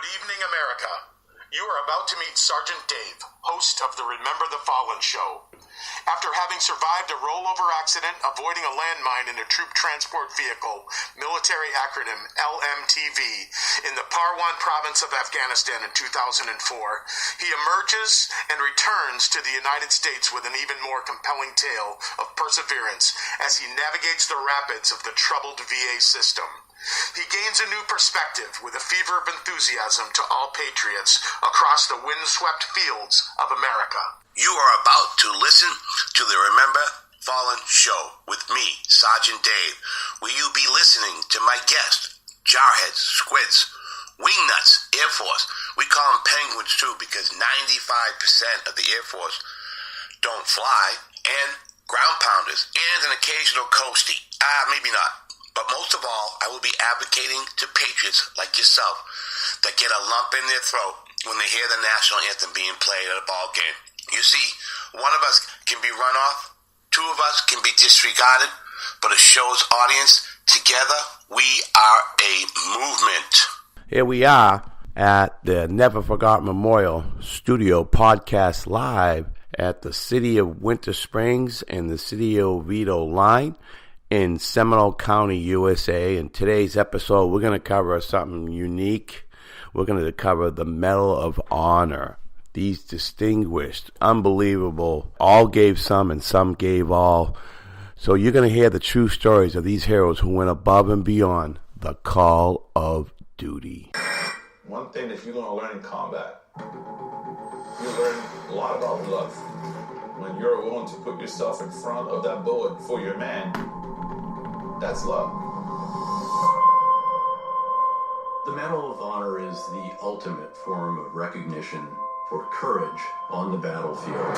Good evening, America. You are about to meet Sergeant Dave, host of the Remember the Fallen show. After having survived a rollover accident avoiding a landmine in a troop transport vehicle, military acronym LMTV, in the Parwan province of Afghanistan in 2004, he emerges and returns to the United States with an even more compelling tale of perseverance as he navigates the rapids of the troubled VA system. He gains a new perspective with a fever of enthusiasm to all patriots across the windswept fields of America. You are about to listen to the Remember Fallen show with me, Sergeant Dave, where you'll be listening to my guest, Jarheads, Squids, Wingnuts, Air Force. We call them penguins too because 95% of the Air Force don't fly, and ground pounders, and an occasional coastie. Maybe not. But most of all, I will be advocating to patriots like yourself that get a lump in their throat when they hear the national anthem being played at a ball game. You see, one of us can be run off, two of us can be disregarded, but a show's audience, together, we are a movement. Here we are at the Never Forgot Memorial Studio Podcast Live at the City of Winter Springs and the City of Oviedo line in Seminole County, USA. In today's episode, we're going to cover something unique. We're going to cover the Medal of Honor. These distinguished, unbelievable, all gave some and some gave all. So you're going to hear the true stories of these heroes who went above and beyond the call of duty. One thing that you're going to learn in combat, you learn a lot about love. When you're willing to put yourself in front of that bullet for your man, that's love. The Medal of Honor is the ultimate form of recognition for courage on the battlefield.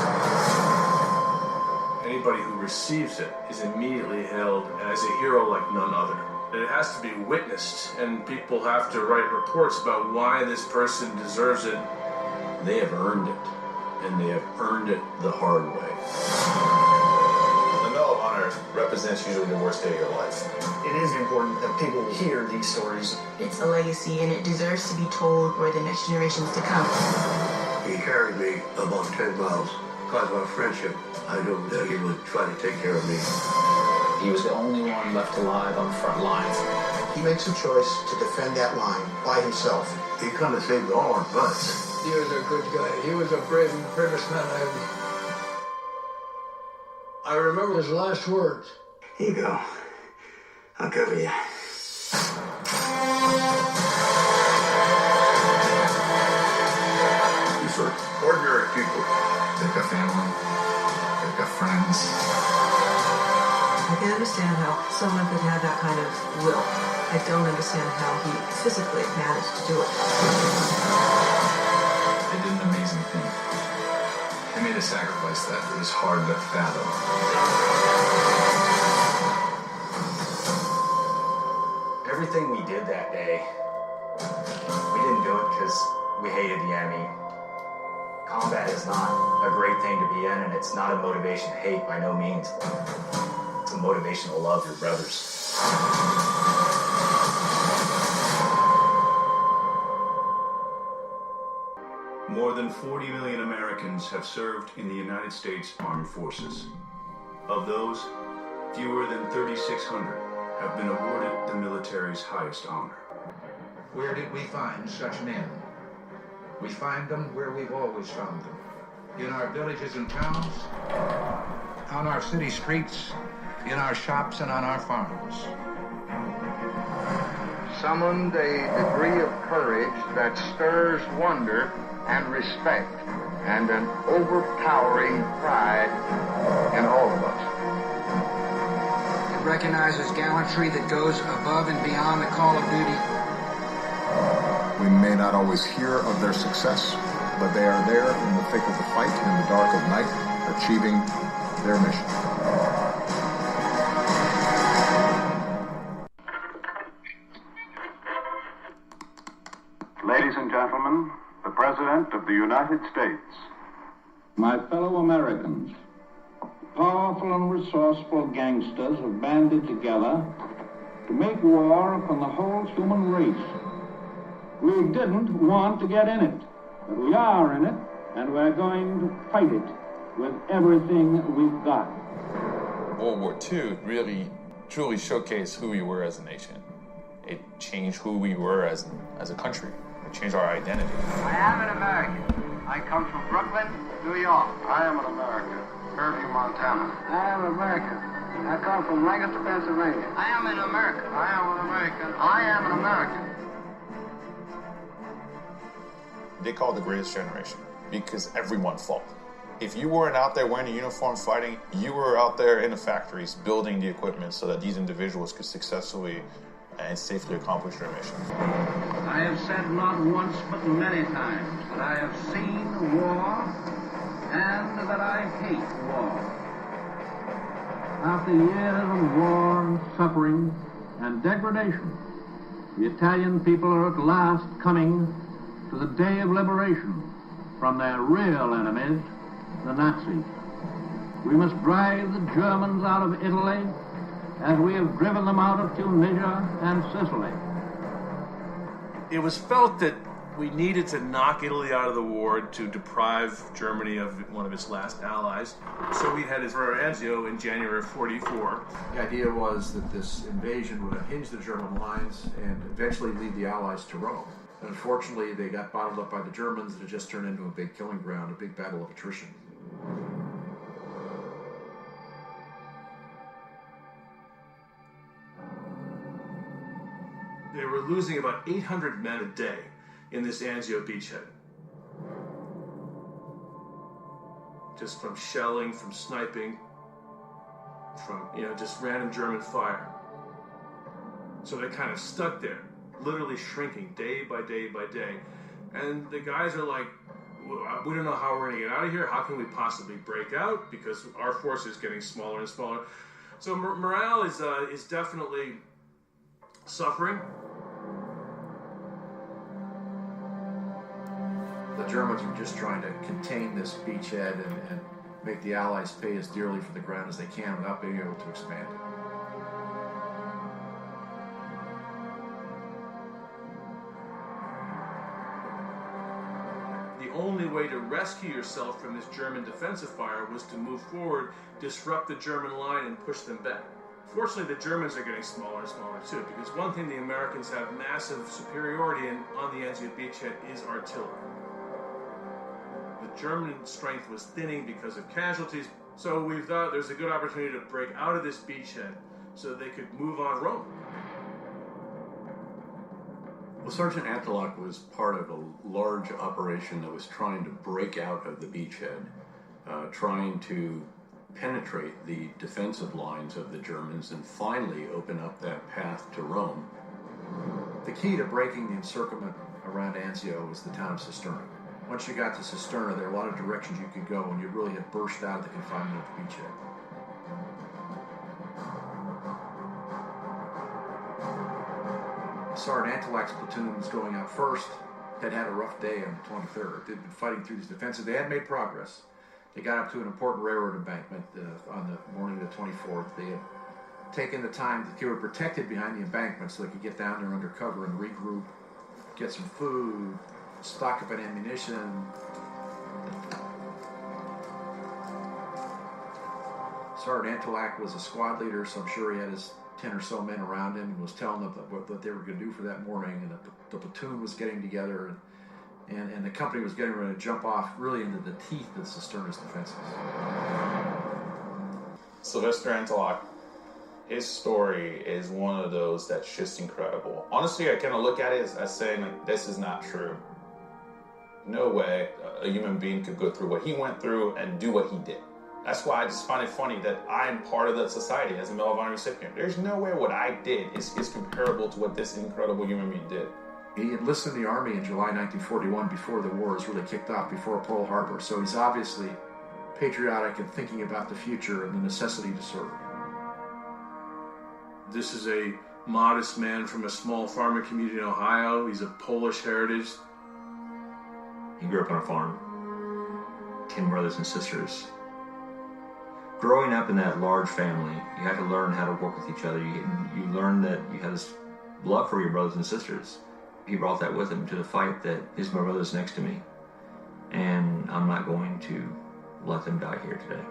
Anybody who receives it is immediately hailed as a hero like none other. It has to be witnessed, and people have to write reports about why this person deserves it. They have earned it, and they have earned it the hard way. The Medal of Honor represents usually the worst day of your life. It is important that people hear these stories. It's a legacy, and it deserves to be told for the next generations to come. He carried me about 10 miles. Because of our friendship, I knew that he would try to take care of me. He was the only one left alive on the front lines. He makes a choice to defend that line by himself. He kind of saved all our butts. He was a good guy. He was a brave, bravest man I remember his last words. Here you go. I'll cover you. These are ordinary people. They've got family. They've got friends. I can understand how someone could have that kind of will. I don't understand how he physically managed to do it. They did an amazing thing. They made a sacrifice that is hard to fathom. Everything we did that day, we didn't do it because we hated the enemy. Combat is not a great thing to be in, and it's not a motivation to hate by no means. It's a motivation to love your brothers. More than 40 million Americans have served in the United States Armed Forces. Of those, fewer than 3,600 have been awarded the military's highest honor. Where did we find such men? We find them where we've always found them. In our villages and towns, on our city streets, in our shops and on our farms. Summoned a degree of courage that stirs wonder and respect and an overpowering pride in all of us. It recognizes gallantry that goes above and beyond the call of duty. We may not always hear of their success, but they are there in the thick of the fight, in the dark of night, achieving their mission. Ladies and gentlemen, the President of the United States. My fellow Americans, powerful and resourceful gangsters have banded together to make war upon the whole human race. We didn't want to get in it, but we are in it, and we're going to fight it with everything we've got. World War II really, truly showcased who we were as a nation. It changed who we were as a country. It changed our identity. I am an American. I come from Brooklyn, New York. I am an American. Fairview, Montana. I am an American. I come from Lancaster, Pennsylvania. I am an American. I am an American. I am an American. They call it the greatest generation because everyone fought. If you weren't out there wearing a uniform fighting, you were out there in the factories building the equipment so that these individuals could successfully and safely accomplish their mission. I have said not once but many times that I have seen war and that I hate war. After years of war and suffering and degradation, the Italian people are at last coming to the day of liberation from their real enemies, the Nazis. We must drive the Germans out of Italy as we have driven them out of Tunisia and Sicily. It was felt that we needed to knock Italy out of the war to deprive Germany of one of its last allies. So we had his Anzio in January of 1944. The idea was that this invasion would unhinge the German lines and eventually lead the Allies to Rome. Unfortunately, they got bottled up by the Germans, and it just turned into a big killing ground, a big battle of attrition. They were losing about 800 men a day in this Anzio beachhead. Just from shelling, from sniping, from, just random German fire. So they kind of stuck there, literally shrinking day by day by day. And the guys are like, we don't know how we're going to get out of here. How can we possibly break out? Because our force is getting smaller and smaller. So morale is definitely suffering. The Germans were just trying to contain this beachhead and make the Allies pay as dearly for the ground as they can without being able to expand. The only way to rescue yourself from this German defensive fire was to move forward, disrupt the German line, and push them back. Fortunately, the Germans are getting smaller and smaller too, because one thing the Americans have massive superiority in on the Anzio beachhead is artillery. The German strength was thinning because of casualties, so we thought there's a good opportunity to break out of this beachhead so they could move on Rome. Well, Sergeant Antelock was part of a large operation that was trying to break out of the beachhead, trying to penetrate the defensive lines of the Germans and finally open up that path to Rome. The key to breaking the encirclement around Anzio was the town of Cisterna. Once you got to Cisterna, there were a lot of directions you could go, and you really had burst out of the confinement of the beachhead. Sergeant Antelak's platoon was going out first, had had a rough day on the 23rd. They'd been fighting through these defenses. They had made progress. They got up to an important railroad embankment on the morning of the 24th. They had taken the time, they were protected behind the embankment so they could get down there under cover and regroup, get some food, stock up on ammunition. Sergeant Antelak was a squad leader, so I'm sure he had his 10 or so men around him and was telling them what they were going to do for that morning, and the platoon was getting together, and the company was getting ready to jump off really into the teeth of Cisterna's defenses. Sylvester Antelock, his story is one of those that's just incredible. Honestly, I kind of look at it as saying, like, this is not true. No way a human being could go through what he went through and do what he did. That's why I just find it funny that I'm part of that society as a Medal of Honor recipient. There's no way what I did is comparable to what this incredible human being did. He enlisted in the Army in July 1941 before the war was really kicked off, before Pearl Harbor. So he's obviously patriotic and thinking about the future and the necessity to serve. This is a modest man from a small farming community in Ohio. He's of Polish heritage. He grew up on a farm. 10 brothers and sisters. Growing up in that large family, you had to learn how to work with each other. You learn that you had this love for your brothers and sisters. He brought that with him to the fight that is my brother's next to me. And I'm not going to let them die here today.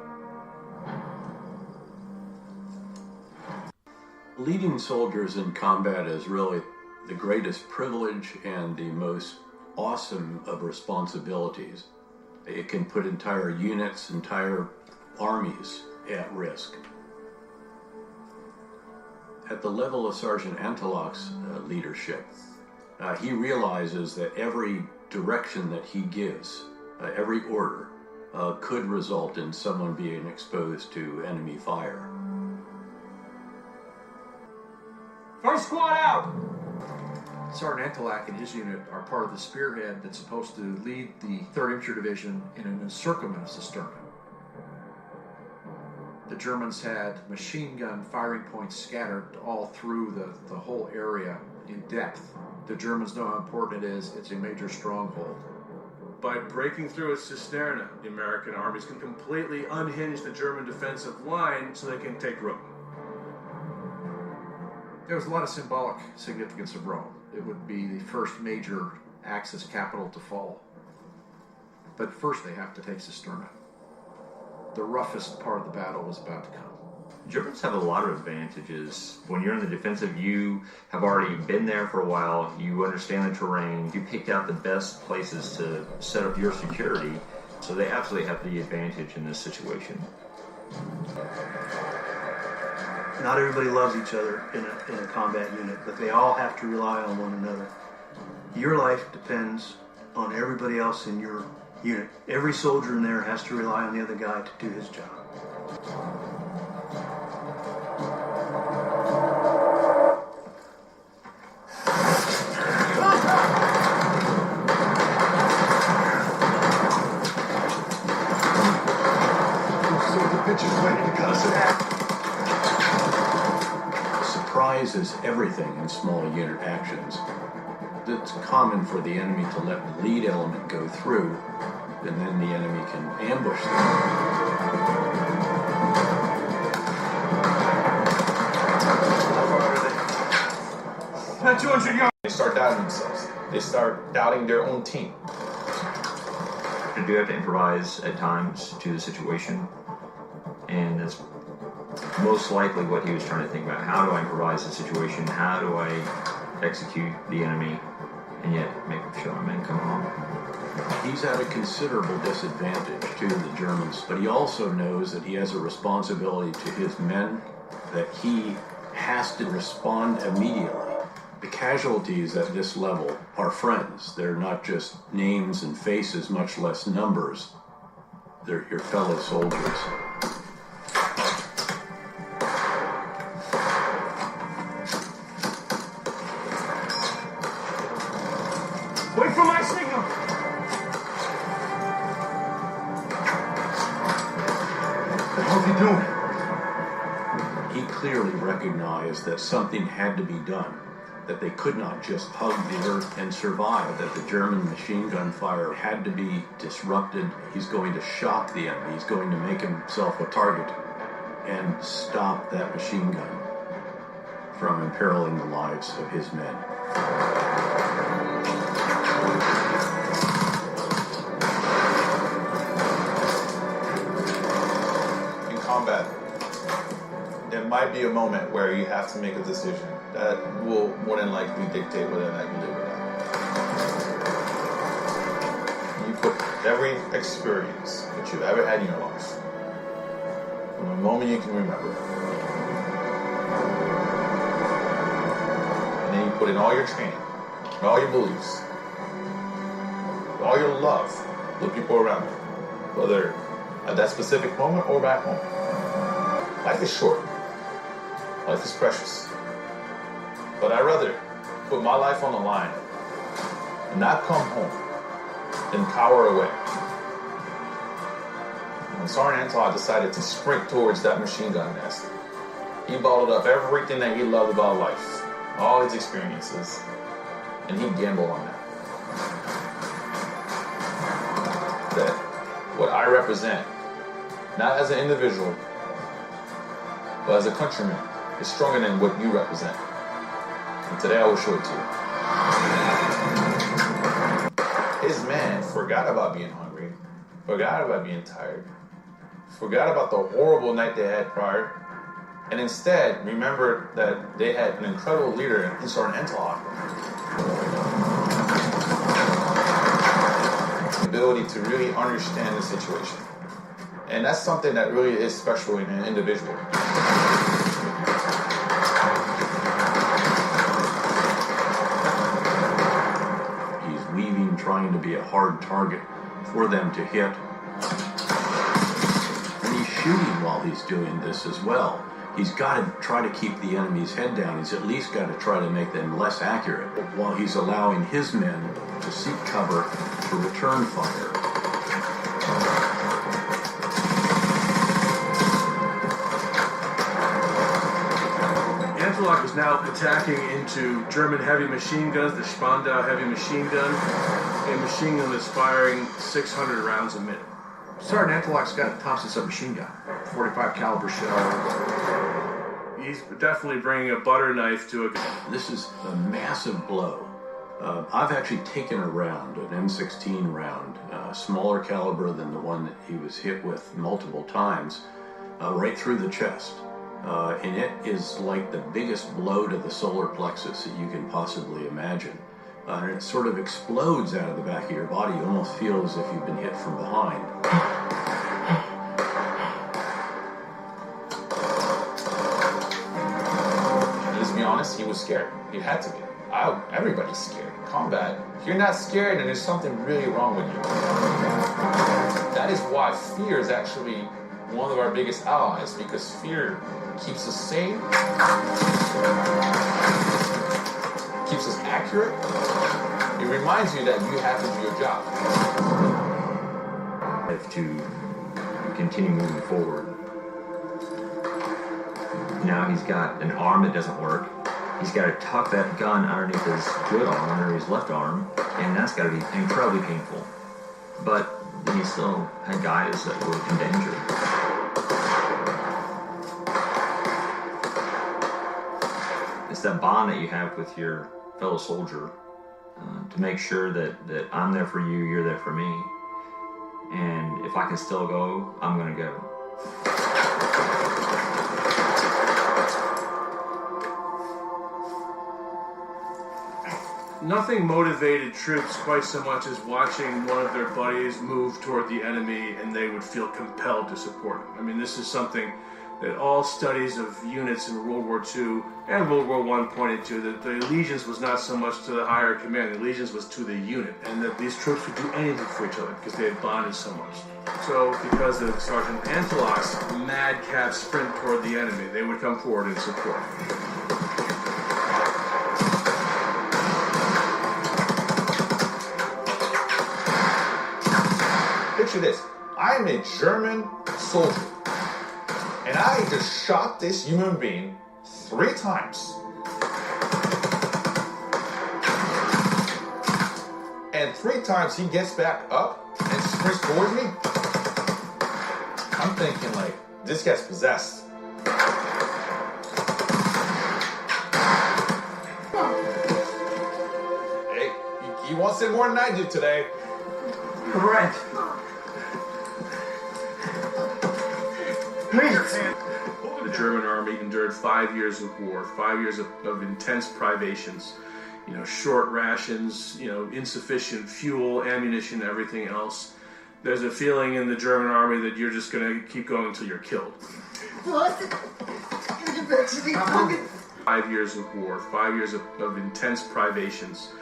Leading soldiers in combat is really the greatest privilege and the most awesome of responsibilities. It can put entire units, entire armies at risk. At the level of Sergeant Antelok's leadership, he realizes that every direction that he gives, every order, could result in someone being exposed to enemy fire. First squad out! Sergeant Antelok and his unit are part of the spearhead that's supposed to lead the 3rd Infantry Division in an encirclement of Cisterna. The Germans had machine gun firing points scattered all through the whole area in depth. The Germans know how important it is. It's a major stronghold. By breaking through a cisterna, the American armies can completely unhinge the German defensive line so they can take Rome. There was a lot of symbolic significance of Rome. It would be the first major Axis capital to fall. But first they have to take Cisterna. The roughest part of the battle was about to come. Germans have a lot of advantages. When you're in the defensive, you have already been there for a while, you understand the terrain, you picked out the best places to set up your security, so they absolutely have the advantage in this situation. Not everybody loves each other in a combat unit, but they all have to rely on one another. Your life depends on everybody else in your unit. Every soldier in there has to rely on the other guy to do his job. Surprise is everything in small unit actions. It's common for the enemy to let the lead element go through, and then the enemy can ambush them. Not 200 yards. They start doubting themselves. They start doubting their own team. You do have to improvise at times to the situation, and that's most likely what he was trying to think about. How do I improvise the situation? How do I execute the enemy and yet make sure my men come home? He's at a considerable disadvantage to the Germans, but he also knows that he has a responsibility to his men, that he has to respond immediately. The casualties at this level are friends. They're not just names and faces, much less numbers. They're your fellow soldiers. Wait for my signal! What the hell's he doing? He clearly recognized that something had to be done, that they could not just hug the earth and survive, that the German machine gun fire had to be disrupted. He's going to shock the enemy. He's going to make himself a target and stop that machine gun from imperiling the lives of his men. In combat, there might be a moment where you have to make a decision that will more than likely dictate whether or not you live or die. You put every experience that you've ever had in your life, from the moment you can remember, and then you put in all your training, all your beliefs, all your love for the people around you, whether at that specific moment or back home. Life is short. Life is precious. But I'd rather put my life on the line and not come home than cower away. When Sergeant Antelok decided to sprint towards that machine gun nest, he bottled up everything that he loved about life, all his experiences, and he gambled on that. That what I represent, not as an individual, but as a countryman, is stronger than what you represent. And today I will show it to you. his men forgot about being hungry, forgot about being tired, forgot about the horrible night they had prior, and instead remembered that they had an incredible leader in Sergeant Antlock. The ability to really understand the situation. And that's something that really is special in an individual. He's weaving, trying to be a hard target for them to hit. And he's shooting while he's doing this as well. He's got to try to keep the enemy's head down. He's at least got to try to make them less accurate while he's allowing his men to seek cover to return fire. Antlock is now attacking into German heavy machine guns, the Spandau heavy machine gun, a machine gun that's firing 600 rounds a minute. Sergeant Antlock's got a Thompson submachine gun, 45 caliber shell. He's definitely bringing a butter knife to it. This is a massive blow. I've actually taken a round, an M16 round, smaller caliber than the one that he was hit with multiple times, right through the chest. And it is like the biggest blow to the solar plexus that you can possibly imagine. And it sort of explodes out of the back of your body. You almost feel as if you've been hit from behind. Let's be honest, he was scared. He had to be. Everybody's scared. Combat, if you're not scared, then there's something really wrong with you. That is why fear is actually one of our biggest allies, because fear keeps us sane, keeps us accurate. It reminds you that you have to do your job. To continue moving forward. Now he's got an arm that doesn't work. He's got to tuck that gun underneath his good arm, under his left arm, and that's got to be incredibly painful. But he still had guys that were in danger. It's that bond that you have with your fellow soldier to make sure that I'm there for you, you're there for me. And if I can still go, I'm going to go. Nothing motivated troops quite so much as watching one of their buddies move toward the enemy and they would feel compelled to support him. I mean, this is something that all studies of units in World War II and World War I pointed to, that the allegiance was not so much to the higher command, the allegiance was to the unit, and that these troops would do anything for each other because they had bonded so much. So because of Sergeant Antlock's madcap sprint toward the enemy, they would come forward and support him. Picture this. I am a German soldier. And I just shot this human being 3 times. And 3 times he gets back up and sprints towards me. I'm thinking, like, this guy's possessed. Hey, he wants it more than I do today. Correct. The German army endured 5 years of war, 5 years of intense privations, short rations, insufficient fuel, ammunition, everything else. There's a feeling in the German army that you're just going to keep going until you're killed. 5 years of war, 5 years of intense privations,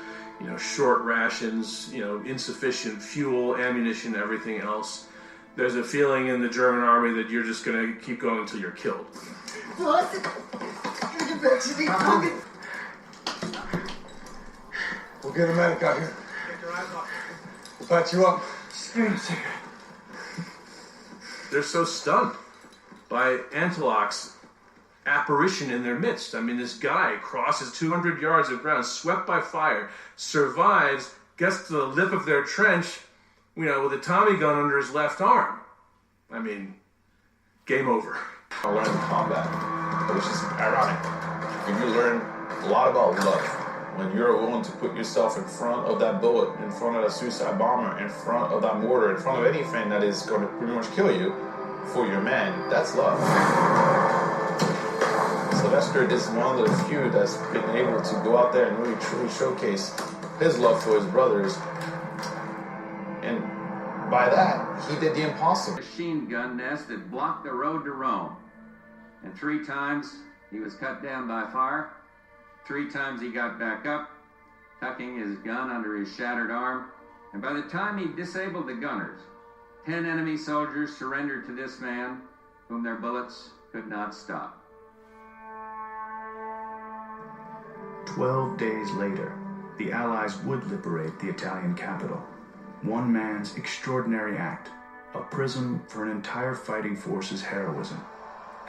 short rations, insufficient fuel, ammunition, everything else. There's a feeling in the German army that you're just going to keep going until you're killed. We'll get a medic out here. We'll patch you up. They're so stunned by Antlock's apparition in their midst. I mean, this guy crosses 200 yards of ground, swept by fire, survives, gets to the lip of their trench, with a Tommy gun under his left arm. I mean, game over. I learned combat, which is ironic. You learn a lot about love When you're willing to put yourself in front of that bullet, in front of that suicide bomber, in front of that mortar, in front of anything that is going to pretty much kill you for your man, that's love. Sylvester is one of the few that's been able to go out there and really truly showcase his love for his brothers. And by that, he did the impossible. Machine gun nest that blocked the road to Rome. And 3 times he was cut down by fire. 3 times he got back up, tucking his gun under his shattered arm. And by the time he disabled the gunners, 10 enemy soldiers surrendered to this man, whom their bullets could not stop. 12 days later, the Allies would liberate the Italian capital. One man's extraordinary act, a prism for an entire fighting force's heroism,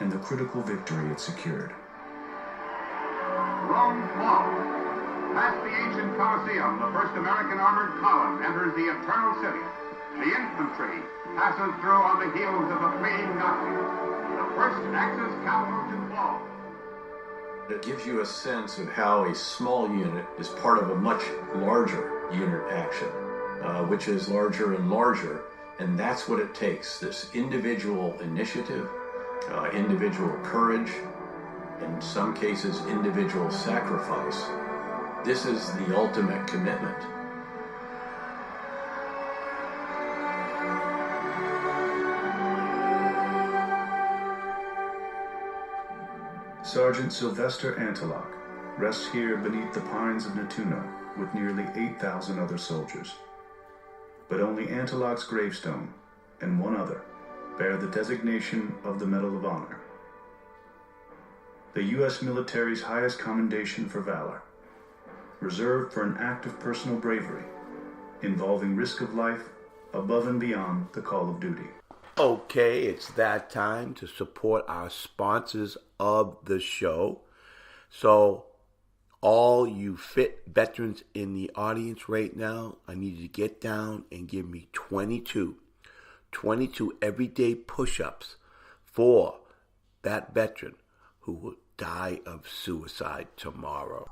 and the critical victory it secured. Rome falls. Past the ancient Colosseum, the first American armored column enters the Eternal City. The infantry passes through on the heels of the fleeing Nazis. The first Axis capital to fall. It gives you a sense of how a small unit is part of a much larger unit action, which is larger and larger, and that's what it takes, this individual initiative, individual courage, in some cases individual sacrifice. This is the ultimate commitment. Sergeant Sylvester Antelock rests here beneath the pines of Nettuno with nearly 8,000 other soldiers. But only Antelock's gravestone and one other bear the designation of the Medal of Honor, the U.S. military's highest commendation for valor, reserved for an act of personal bravery involving risk of life above and beyond the call of duty. Okay, it's that time to support our sponsors of the show. So, all you fit veterans in the audience right now, I need you to get down and give me 22 everyday push-ups for that veteran who will die of suicide tomorrow.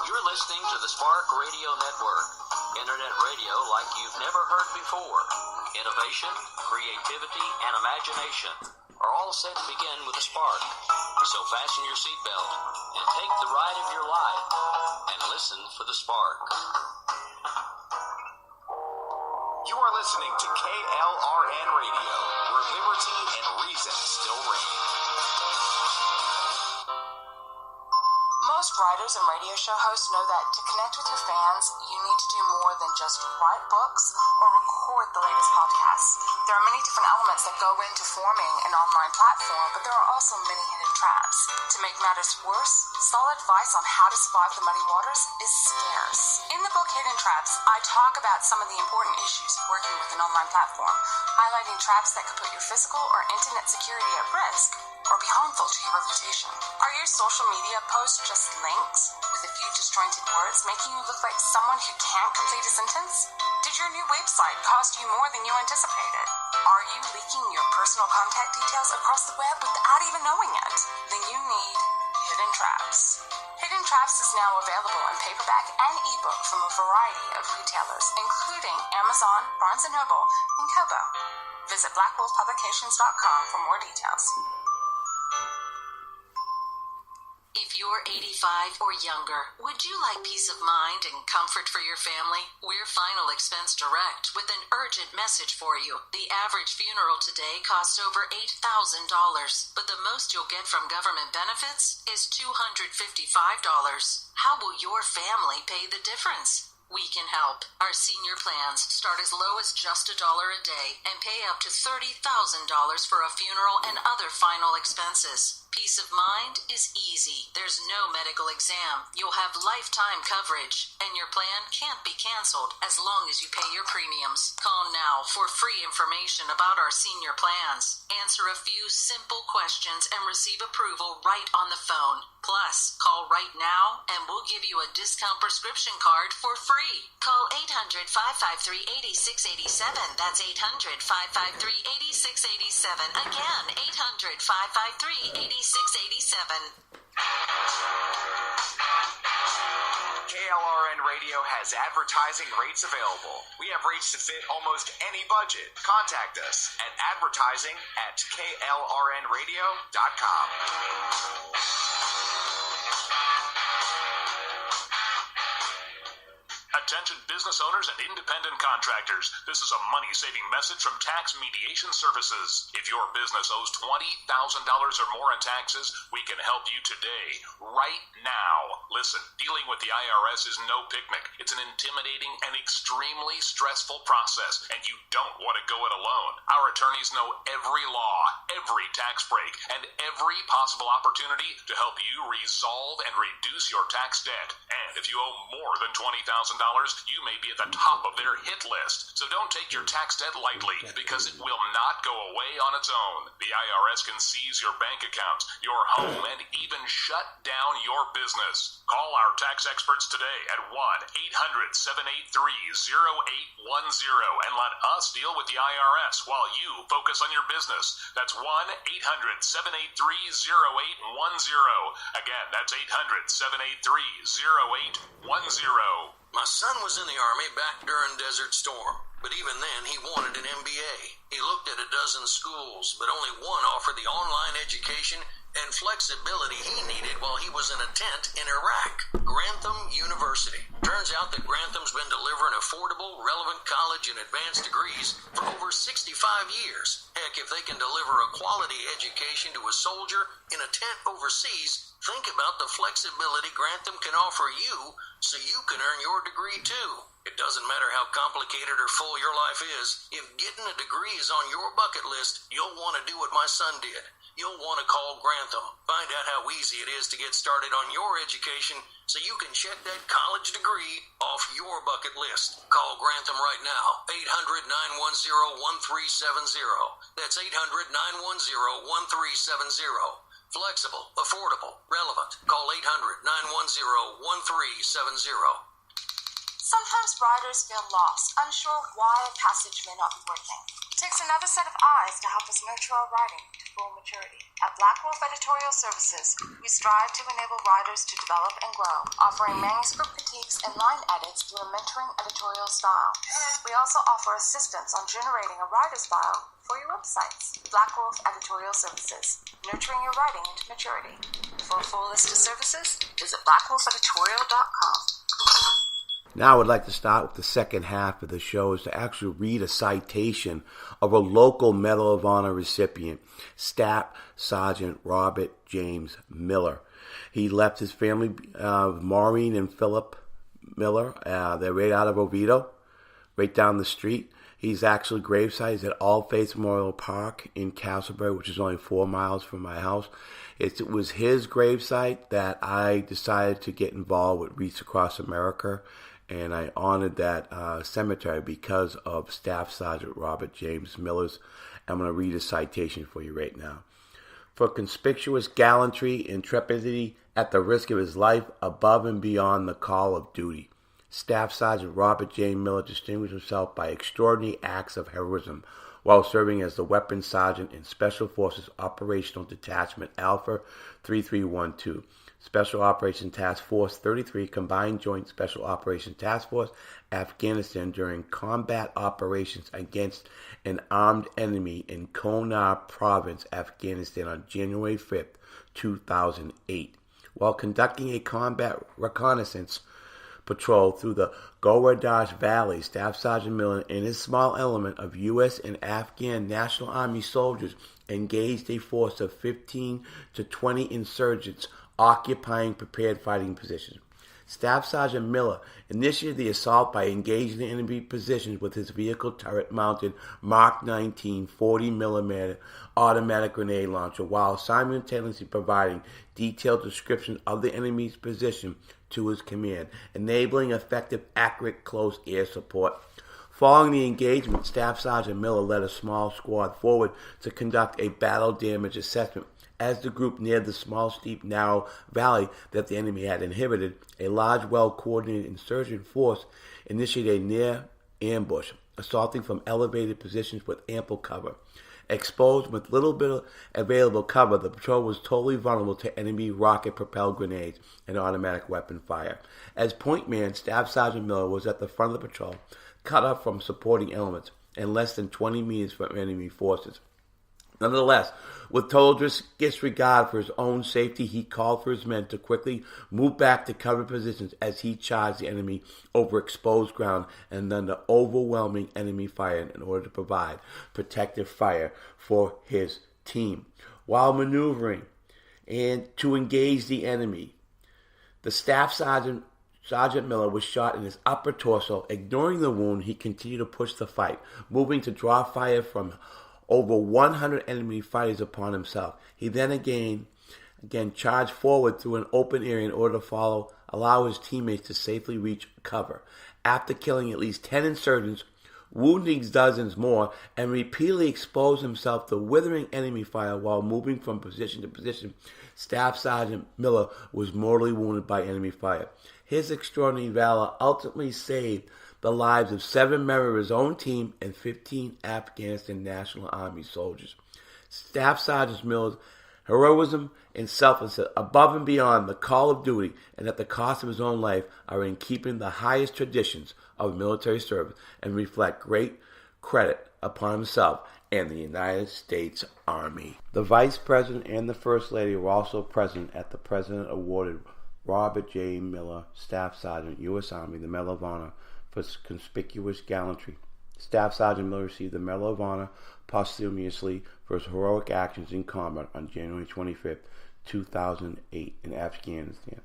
You're listening to the Spark Radio Network. Internet radio like you've never heard before. Innovation, creativity, and imagination are all set to begin with a spark. So fasten your seatbelt and take the ride of your life and listen for the spark. You are listening to KLRN Radio, where liberty and reason still reign. Most writers and radio show hosts know that to connect with your fans, you need to do more than just write books or record the latest podcasts. There are many different elements that go into forming an online platform, but there are also many hidden traps. To make matters worse, solid advice on how to survive the muddy waters is scarce. In the book Hidden Traps, I talk about some of the important issues of working with an online platform, highlighting traps that could put your physical or internet security at risk or be harmful to your reputation. Are your social media posts just links with a few disjointed words making you look like someone who can't complete a sentence? Did your new website cost you more than you anticipated? Are you leaking your personal contact details across the web without even knowing it? Then you need Hidden Traps. Hidden Traps is now available in paperback and ebook from a variety of retailers, including Amazon, Barnes & Noble, and Kobo. Visit blackwolfpublications.com for more details. If you're 85 or younger, would you like peace of mind and comfort for your family? We're Final Expense Direct with an urgent message for you. The average funeral today costs over $8,000, but the most you'll get from government benefits is $255. How will your family pay the difference? We can help. Our senior plans start as low as just $1 a day and pay up to $30,000 for a funeral and other final expenses. Peace of mind is easy. There's no medical exam. You'll have lifetime coverage, and your plan can't be canceled as long as you pay your premiums. Call now for free information about our senior plans. Answer a few simple questions and receive approval right on the phone. Plus, call right now and we'll give you a discount prescription card for free. Call 800-553-8687. That's 800-553-8687. Again, 800-553-8687. KLRN Radio has advertising rates available. We have rates to fit almost any budget. Contact us at advertising@klrnradio.com. Attention business owners and independent contractors. This is a money-saving message from Tax Mediation Services. If your business owes $20,000 or more in taxes, we can help you today, right now. Listen, dealing with the IRS is no picnic. It's an intimidating and extremely stressful process, and you don't want to go it alone. Our attorneys know every law, every tax break, and every possible opportunity to help you resolve and reduce your tax debt. And if you owe more than $20,000, you may be at the top of their hit list. So don't take your tax debt lightly, because it will not go away on its own. The IRS can seize your bank accounts, your home, and even shut down your business. Call our tax experts today at 1-800-783-0810 and let us deal with the IRS while you focus on your business. That's 1-800-783-0810. Again, that's 800-783-0810. My son was in the Army back during Desert Storm, but even then he wanted an MBA. He looked at a dozen schools, but only one offered the online education and flexibility he needed while he was in a tent in Iraq. Grantham University. Turns out that Grantham's been delivering affordable, relevant college and advanced degrees for over 65 years. Heck, if they can deliver a quality education to a soldier in a tent overseas, think about the flexibility Grantham can offer you so you can earn your degree too. It doesn't matter how complicated or full your life is. If getting a degree is on your bucket list, you'll want to do what my son did. You'll want to call Grantham. Find out how easy it is to get started on your education so you can check that college degree off your bucket list. Call Grantham right now. 800-910-1370. That's 800-910-1370. Flexible, affordable, relevant. Call 800-910-1370. Sometimes riders feel lost, unsure why a passage may not be working. It takes another set of eyes to help us nurture our writing to full maturity. At Black Wolf Editorial Services, we strive to enable writers to develop and grow, offering manuscript critiques and line edits through a mentoring editorial style. We also offer assistance on generating a writer's file for your websites. Black Wolf Editorial Services, nurturing your writing into maturity. For a full list of services, visit blackwolfeditorial.com. Now I would like to start with the second half of the show, is to actually read a citation of a local Medal of Honor recipient, Staff Sergeant Robert James Miller. He left his family, Maureen and Philip Miller. They're right out of Oviedo, right down the street. He's actually gravesite is at All Faiths Memorial Park in Castleberry, which is only 4 miles from my house. It was his gravesite that I decided to get involved with Wreaths Across America, and I honored that cemetery because of Staff Sergeant Robert James Miller's. I'm going to read a citation for you right now. For conspicuous gallantry, intrepidity at the risk of his life, above and beyond the call of duty, Staff Sergeant Robert J. Miller distinguished himself by extraordinary acts of heroism while serving as the Weapons Sergeant in Special Forces Operational Detachment Alpha 3312, Special Operations Task Force 33, Combined Joint Special Operations Task Force, Afghanistan, during combat operations against an armed enemy in Kunar Province, Afghanistan on January 5th, 2008. While conducting a combat reconnaissance patrol through the Gowardash Valley, Staff Sergeant Miller and his small element of U.S. and Afghan National Army soldiers engaged a force of 15 to 20 insurgents occupying prepared fighting positions. Staff Sergeant Miller initiated the assault by engaging the enemy positions with his vehicle turret-mounted Mark 19 40mm automatic grenade launcher, while simultaneously providing detailed description of the enemy's position to his command, enabling effective, accurate, close air support. Following the engagement, Staff Sergeant Miller led a small squad forward to conduct a battle damage assessment. As the group neared the small, steep, narrow valley that the enemy had inhibited, a large, well-coordinated insurgent force initiated a near ambush, assaulting from elevated positions with ample cover. Exposed with little bit of available cover, the patrol was totally vulnerable to enemy rocket-propelled grenades and automatic weapon fire. As point man, Staff Sergeant Miller was at the front of the patrol, cut off from supporting elements, and less than 20 meters from enemy forces. Nonetheless, with total disregard for his own safety, he called for his men to quickly move back to cover positions as he charged the enemy over exposed ground and under overwhelming enemy fire in order to provide protective fire for his team. While maneuvering and to engage the enemy, the Staff Sergeant Miller was shot in his upper torso. Ignoring the wound, he continued to push the fight, moving to draw fire from over 100 enemy fighters upon himself. He then again charged forward through an open area in order to allow his teammates to safely reach cover. After killing at least 10 insurgents, wounding dozens more, and repeatedly exposed himself to withering enemy fire while moving from position to position, Staff Sergeant Miller was mortally wounded by enemy fire. His extraordinary valor ultimately saved the lives of 7 members of his own team and 15 Afghanistan National Army soldiers. Staff Sergeant Miller's heroism and selflessness above and beyond the call of duty and at the cost of his own life are in keeping the highest traditions of military service and reflect great credit upon himself and the United States Army. The Vice President and the First Lady were also present at the President awarded Robert J. Miller, Staff Sergeant, U.S. Army, the Medal of Honor for conspicuous gallantry. Staff Sergeant Miller received the Medal of Honor posthumously for his heroic actions in combat on January 25, 2008 in Afghanistan.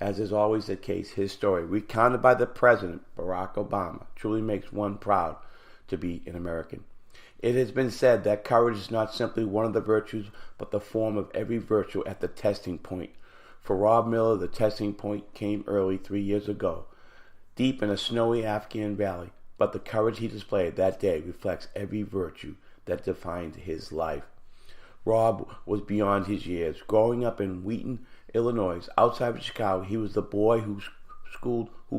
As is always the case, his story, recounted by the President, Barack Obama, truly makes one proud to be an American. It has been said that courage is not simply one of the virtues, but the form of every virtue at the testing point. For Rob Miller, the testing point came early 3 years ago, deep in a snowy Afghan valley, but the courage he displayed that day reflects every virtue that defined his life. Rob was beyond his years. Growing up in Wheaton, Illinois, outside of Chicago, he was the boy who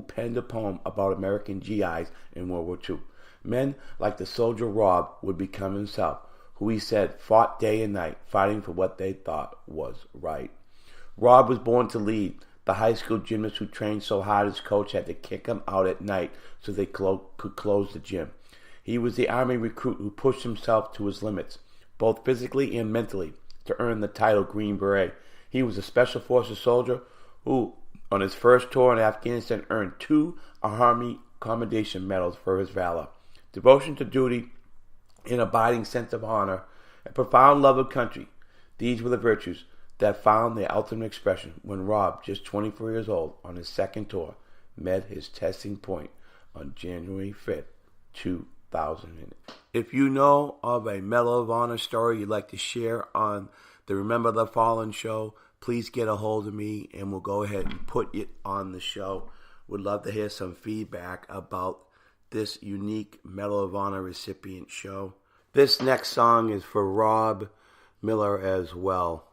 penned a poem about American GIs in World War II. Men like the soldier Rob would become himself, who he said fought day and night, fighting for what they thought was right. Rob was born to lead. The high school gymnast who trained so hard his coach had to kick him out at night so they could close the gym. He was the Army recruit who pushed himself to his limits, both physically and mentally, to earn the title Green Beret. He was a Special Forces soldier who, on his first tour in Afghanistan, earned 2 Army Commendation Medals for his valor. Devotion to duty, an abiding sense of honor, a profound love of country. These were the virtues that found their ultimate expression when Rob, just 24 years old, on his second tour, met his testing point on January 5th, 2000. If you know of a Medal of Honor story you'd like to share on the Remember the Fallen show, please get a hold of me and we'll go ahead and put it on the show. Would love to hear some feedback about this unique Medal of Honor recipient show. This next song is for Rob Miller as well.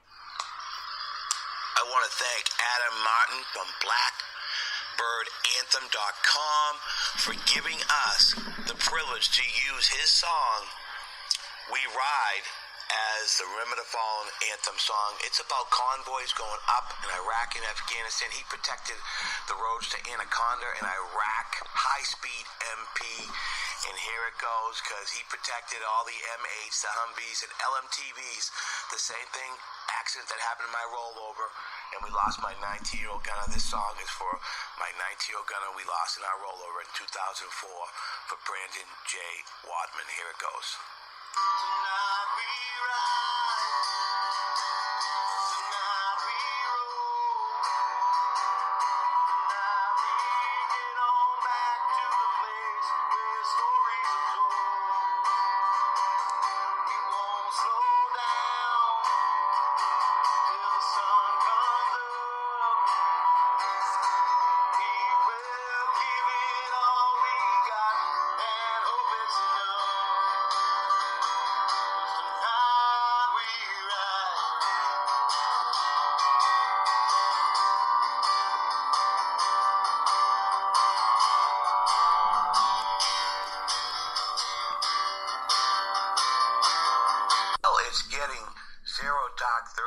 From BlackbirdAnthem.com for giving us the privilege to use his song, We Ride, as the Remember the Fallen anthem song. It's about convoys going up in Iraq and Afghanistan. He protected the roads to Anaconda in Iraq, high-speed MP. And here it goes, because he protected all the M8s, the Humvees, and LMTVs. The same thing, accident that happened in my rollover, and we lost my 19-year-old gunner. This song is for my 19-year-old gunner we lost in our rollover in 2004 for Brandon J. Wadman. Here it goes. Tonight we ride. Tonight we roll. Tonight we get on back to the place where stories are told. We won't slow down till the sun comes up. We will give it all we got and hope it's enough.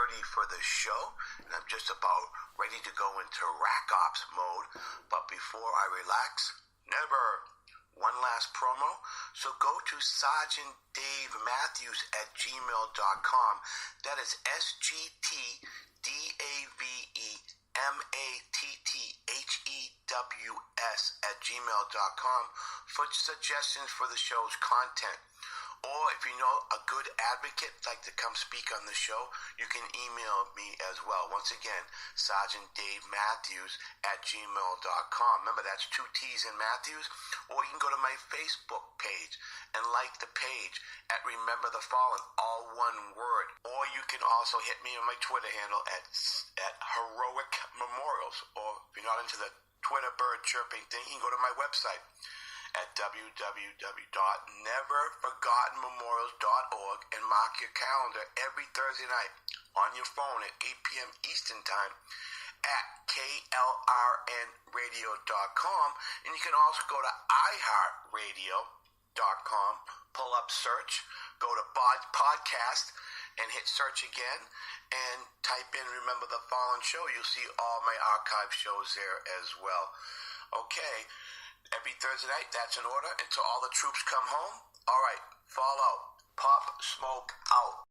6:30 for the show, and I'm just about ready to go into rack ops mode. But before I relax, never one last promo. So go to SergeantDaveMatthews@gmail.com. That is SGTDaveMatthews@gmail.com for suggestions for the show's content. Or if you know a good advocate like to come speak on the show, you can email me as well. Once again, SergeantDaveMatthews@gmail.com. Remember, that's 2 T's in Matthews. Or you can go to my Facebook page and like the page at Remember the Fallen, all one word. Or you can also hit me on my Twitter handle at Heroic Memorials. Or if you're not into the Twitter bird chirping thing, you can go to my website at www.neverforgottenmemorials.org and mark your calendar every Thursday night on your phone at 8 p.m. Eastern Time at klrnradio.com. And you can also go to iHeartRadio.com, pull up search, go to podcast, and hit search again, and type in Remember the Fallen Show. You'll see all my archive shows there as well. Okay. Every Thursday night, that's in order until all the troops come home. All right, fall out. Pop Smoke out.